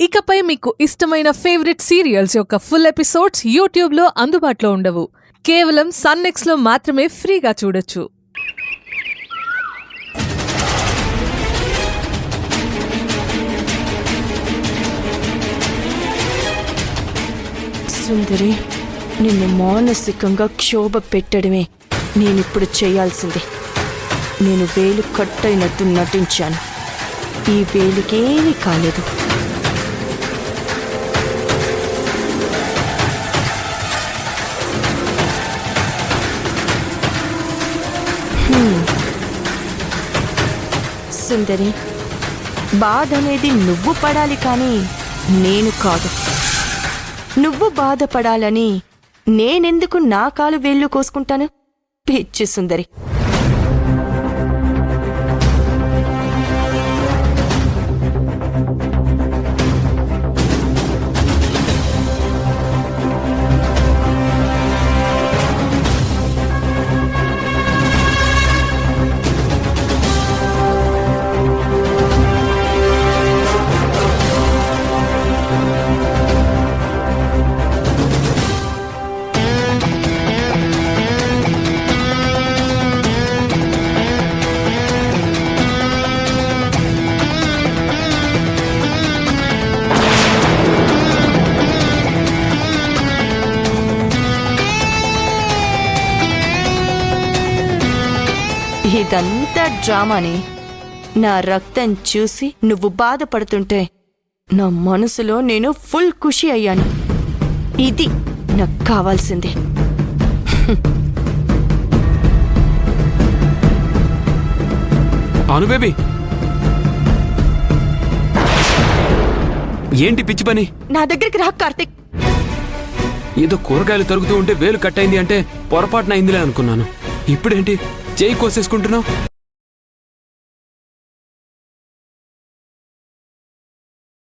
ఇకపై మీకు ఇష్టమైన ఫేవరెట్ సీరియల్స్ యొక్క ఫుల్ ఎపిసోడ్స్ యూట్యూబ్లో అందుబాటులో ఉండవు. కేవలం సన్నెక్స్లో మాత్రమే ఫ్రీగా చూడొచ్చు. సుందరి, నిన్ను మానసికంగా క్షోభ పెట్టడమే నేనిప్పుడు చేయాల్సింది. నేను వేలు కట్టయినట్టు నటించాను. ఈ వేలికేమీ కాలేదు. సుందరి, బాధ అనేది నువ్వు పడాలి కానీ నేను కాదు. నువ్వు బాధపడాలని నేనెందుకు నా కాలు వేళ్ళు కోసుకుంటాను? పిచ్చి సుందరి. ఇదంతా డ్రామాని. నా రక్తం చూసి నువ్వు బాధపడుతుంటే నా మనసులో నేను ఫుల్ ఖుషి అయ్యాను. ఇది నాకు కావాల్సింది. అను బేబీ, ఏంటి పిచ్చి పని? నా దగ్గరికి రా కార్తిక్. ఏదో కూరగాయలు తరుగుతూ ఉంటే వేలు కట్టయింది అంటే పొరపాటున అయిందిలే అనుకున్నాను. ఇప్పుడేంటి చేయి కోసేసుకుంటున్నావు?